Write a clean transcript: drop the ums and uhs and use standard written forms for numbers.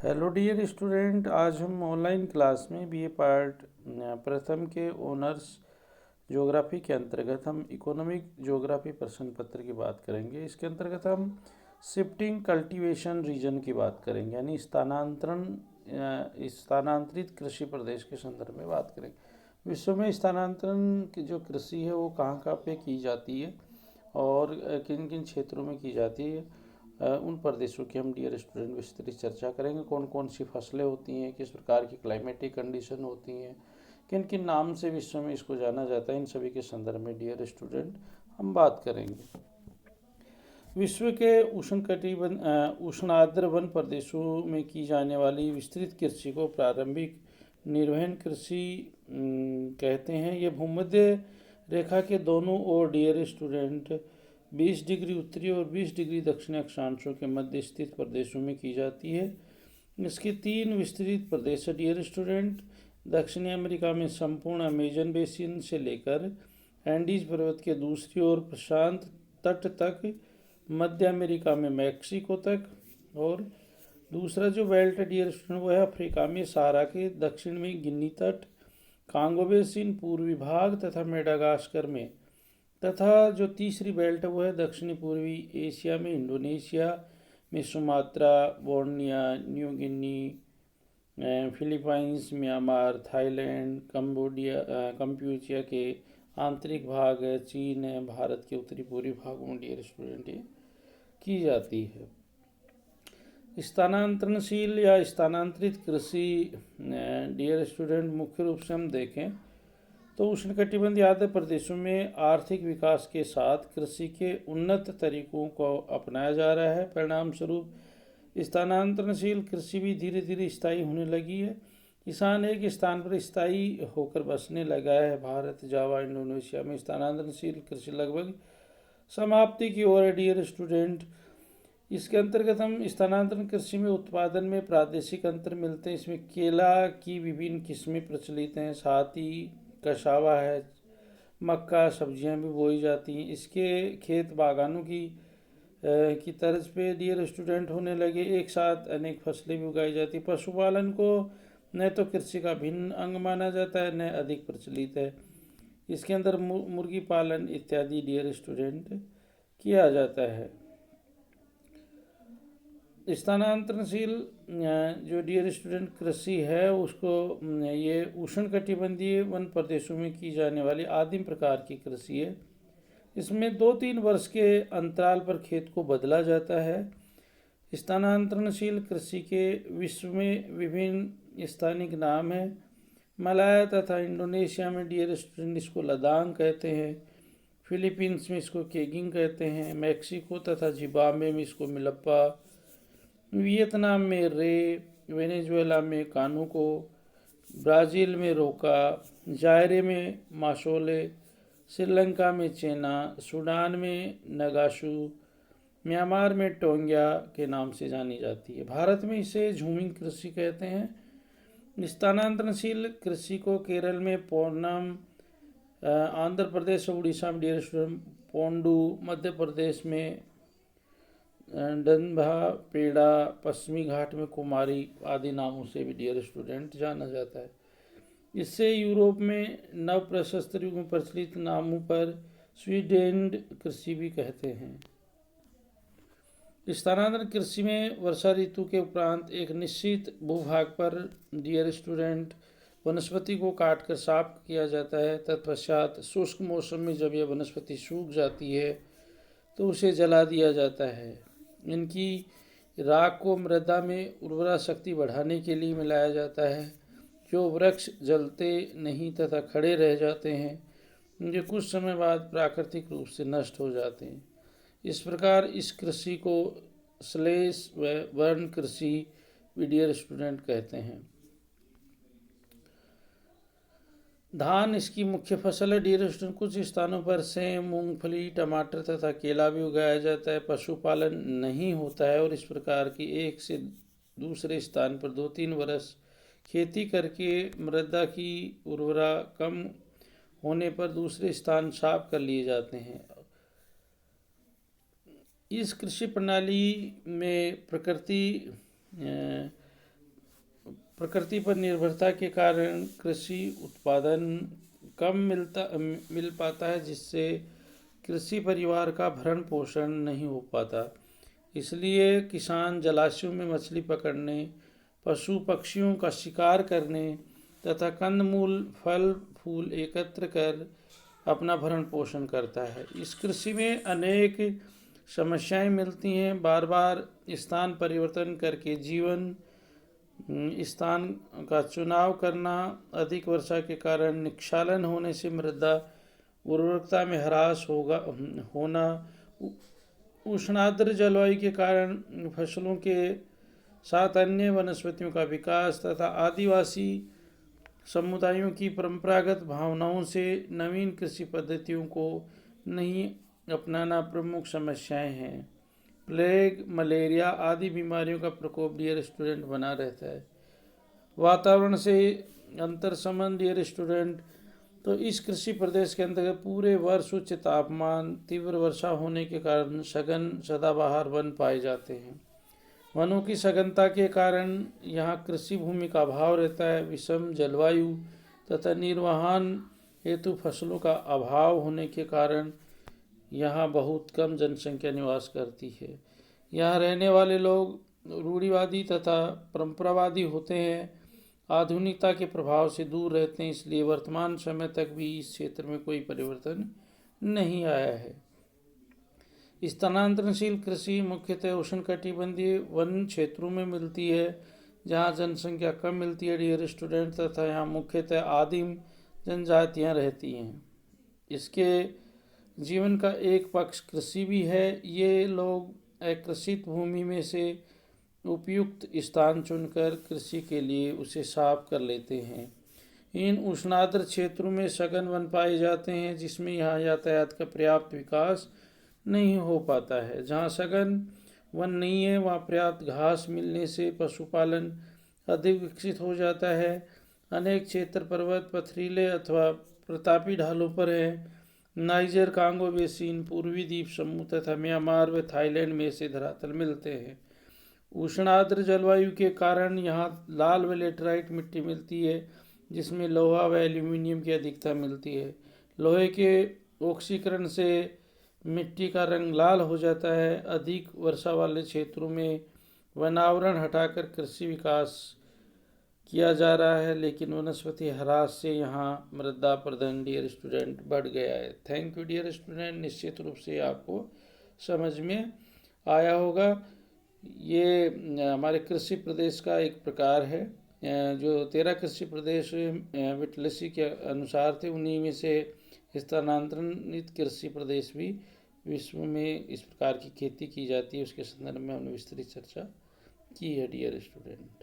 Hello dear student, आज हम online class में बीए पार्ट प्रथम के ऑनर्स ज्योग्राफी के अंतर्गत हम इकोनॉमिक ज्योग्राफी प्रश्न पत्र की बात करेंगे। इसके अंतर्गत हम शिफ्टिंग कल्टीवेशन रीजन की बात करेंगे, यानी स्थानांतरित कृषि प्रदेश के संदर्भ में बात करेंगे। विश्व में स्थानांतरण की जो कृषि है वो कहाँ कहाँ पे की जाती है और किन किन क्षेत्रों में की जाती है, उन प्रदेशों की हम डियर स्टूडेंट विस्तृत चर्चा करेंगे। कौन कौन सी फसलें होती हैं, किस प्रकार की क्लाइमेटिक कंडीशन होती हैं, किन किन नाम से विश्व में इसको जाना जाता है, इन सभी के संदर्भ में डियर स्टूडेंट हम बात करेंगे। विश्व के उष्णार्द्र वन प्रदेशों में की जाने वाली विस्तृत कृषि को प्रारंभिक निर्वहन कृषि कहते हैं। ये भूमध्य रेखा के दोनों ओर डियर स्टूडेंट 20 डिग्री उत्तरी और 20 डिग्री दक्षिणी अक्षांशों के मध्य स्थित प्रदेशों में की जाती है। इसके 3 विस्तृत प्रदेश है डियर स्टूडेंट। दक्षिणी अमेरिका में संपूर्ण अमेजन बेसिन से लेकर एंडीज पर्वत के दूसरी ओर प्रशांत तट तक, मध्य अमेरिका में मैक्सिको तक, और दूसरा जो बेल्ट है डियर स्टूडेंट वो है अफ्रीका में सहारा के दक्षिण में गिनी तट, कांगो बेसिन पूर्वी भाग तथा मेडागास्कर में, तथा जो तीसरी बेल्ट है वो है दक्षिणी पूर्वी एशिया में इंडोनेशिया में Sumatra, Borneo, New Guinea, Philippines, Myanmar, Thailand, Kampuchea के आंतरिक भाग है, चीन है, भारत के उत्तरी पूर्वी भागों में डियर स्टूडेंट ये की जाती है। स्थानांतरणशील या स्थानांतरित कृषि डियर स्टूडेंट मुख्य रूप से हम देखें तो उष्णकटिबंधीय आर्द्र प्रदेशों में आर्थिक विकास के साथ कृषि के उन्नत तरीकों को अपनाया जा रहा है। परिणाम स्वरूप स्थानांतरणशील कृषि भी धीरे धीरे स्थायी होने लगी है। किसान एक स्थान पर स्थायी होकर बसने लगा है। भारत, जावा, इंडोनेशिया में स्थानांतरणशील कृषि लगभग समाप्ति की ओर है डियर स्टूडेंट। इसके अंतर्गत हम स्थानांतरण कृषि में उत्पादन में प्रादेशिक अंतर मिलते हैं। इसमें केला की विभिन्न किस्में प्रचलित हैं, साथ ही कसावा है, मक्का, सब्जियां भी बोई जाती हैं। इसके खेत बागानों की तर्ज पे डियर स्टूडेंट होने लगे। एक साथ अनेक फसलें भी उगाई जाती। पशुपालन को न तो कृषि का भिन्न अंग माना जाता है, न अधिक प्रचलित है। इसके अंदर मुर्गी पालन इत्यादि डियर स्टूडेंट किया जाता है। स्थानांतरणशील जो डियर स्टूडेंट कृषि है उसको ये उष्णकटिबंधीय वन प्रदेशों में की जाने वाली आदिम प्रकार की कृषि है। इसमें 2-3 वर्ष के अंतराल पर खेत को बदला जाता है। स्थानांतरणशील कृषि के विश्व में विभिन्न स्थानिक नाम हैं। मलाया तथा इंडोनेशिया में डियर स्टूडेंट इसको लदांग कहते हैं। फिलीपींस में इसको केगिंग कहते हैं। मैक्सिको तथा जिम्बाब्वे में इसको मिलप्पा, वियतनाम में रे, वेनेजुएला में कानुको, ब्राज़ील में रोका, जायरे में माशोले, श्रीलंका में चेना, सूडान में नगाशु, म्यांमार में टोंग्या के नाम से जानी जाती है। भारत में इसे झूमिंग कृषि कहते हैं। स्थानांतरणशील कृषि को केरल में पोन्नम, आंध्र प्रदेश और उड़ीसा में डियर स्टूडेंट पोंडू, मध्य प्रदेश में डंभा, पेड़ा, पश्चिमी घाट में कुमारी आदि नामों से भी डियर स्टूडेंट जाना जाता है। इससे यूरोप में नव प्रशस्त्र युग में प्रचलित नामों पर स्वीडेन कृषि भी कहते हैं। स्थानांतरण कृषि में वर्षा ऋतु के उपरांत एक निश्चित भूभाग पर डियर स्टूडेंट वनस्पति को काटकर साफ किया जाता है। तत्पश्चात शुष्क मौसम में जब यह वनस्पति सूख जाती है तो उसे जला दिया जाता है। इनकी राख को मृदा में उर्वरा शक्ति बढ़ाने के लिए मिलाया जाता है। जो वृक्ष जलते नहीं तथा खड़े रह जाते हैं, ये कुछ समय बाद प्राकृतिक रूप से नष्ट हो जाते हैं। इस प्रकार इस कृषि को स्लेश व वर्ण कृषि डियर स्टूडेंट कहते हैं। धान इसकी मुख्य फसल है डियर स्टूडेंट। कुछ स्थानों पर सेम, मूंगफली, टमाटर तथा केला भी उगाया जाता है। पशुपालन नहीं होता है और इस प्रकार की एक से दूसरे स्थान पर 2-3 वर्ष खेती करके मृदा की उर्वरा कम होने पर दूसरे स्थान साफ कर लिए जाते हैं। इस कृषि प्रणाली में प्रकृति प्रकृति पर निर्भरता के कारण कृषि उत्पादन कम मिल पाता है, जिससे कृषि परिवार का भरण पोषण नहीं हो पाता। इसलिए किसान जलाशयों में मछली पकड़ने, पशु पक्षियों का शिकार करने तथा कंदमूल फल फूल एकत्र कर अपना भरण पोषण करता है। इस कृषि में अनेक समस्याएं मिलती हैं। बार बार स्थान परिवर्तन करके जीवन स्थान का चुनाव करना, अधिक वर्षा के कारण निक्षालन होने से मृदा उर्वरकता में ह्रास होना, उष्णार्द्र जलवायु के कारण फसलों के साथ अन्य वनस्पतियों का विकास तथा आदिवासी समुदायों की परंपरागत भावनाओं से नवीन कृषि पद्धतियों को नहीं अपनाना प्रमुख समस्याएं हैं। प्लेग, मलेरिया आदि बीमारियों का प्रकोप डियर स्टूडेंट बना रहता है। वातावरण से अंतर संबंध डियर स्टूडेंट, तो इस कृषि प्रदेश के अंतर्गत पूरे वर्ष उच्च तापमान, तीव्र वर्षा होने के कारण सघन सदाबहार वन पाए जाते हैं। वनों की सघनता के कारण यहाँ कृषि भूमि का अभाव रहता है। विषम जलवायु तथा निर्वहन हेतु फसलों का अभाव होने के कारण यहाँ बहुत कम जनसंख्या निवास करती है। यहाँ रहने वाले लोग रूढ़िवादी तथा परंपरावादी होते हैं, आधुनिकता के प्रभाव से दूर रहते हैं, इसलिए वर्तमान समय तक भी इस क्षेत्र में कोई परिवर्तन नहीं आया है। स्थानांतरणशील कृषि मुख्यतः उष्णकटिबंधीय वन क्षेत्रों में मिलती है, जहाँ जनसंख्या कम मिलती है डियर स्टूडेंट, तथा यहाँ मुख्यतः आदिम जनजातियाँ रहती हैं। इसके जीवन का एक पक्ष कृषि भी है। ये लोग अकृषित भूमि में से उपयुक्त स्थान चुनकर कृषि के लिए उसे साफ कर लेते हैं। इन उष्णार्द्र क्षेत्रों में सघन वन पाए जाते हैं, जिसमें यहाँ यातायात का पर्याप्त विकास नहीं हो पाता है। जहाँ सघन वन नहीं है, वहाँ पर्याप्त घास मिलने से पशुपालन अधिक विकसित हो जाता है। अनेक क्षेत्र पर्वत, पथरीले अथवा प्रतापी ढालों पर है। नाइजर, कांगो बेसिन, पूर्वी द्वीप समूह तथा म्यांमार व थाईलैंड में से धरातल मिलते हैं। उष्णार्द्र जलवायु के कारण यहाँ लाल व लेटराइट मिट्टी मिलती है, जिसमें लोहा व एल्यूमिनियम की अधिकता मिलती है। लोहे के ऑक्सीकरण से मिट्टी का रंग लाल हो जाता है। अधिक वर्षा वाले क्षेत्रों में वनावरण हटाकर कृषि विकास किया जा रहा है, लेकिन वनस्पति ह्रास से यहाँ मृदा प्रदूषण डियर स्टूडेंट बढ़ गया है। थैंक यू डियर स्टूडेंट, निश्चित रूप से आपको समझ में आया होगा। ये हमारे कृषि प्रदेश का एक प्रकार है। जो 13 कृषि प्रदेश विटलसी के अनुसार थे, उन्हीं में से स्थानांतरित कृषि प्रदेश भी विश्व में इस प्रकार की खेती की जाती है, उसके संदर्भ में हमने विस्तृत चर्चा की है डियर स्टूडेंट।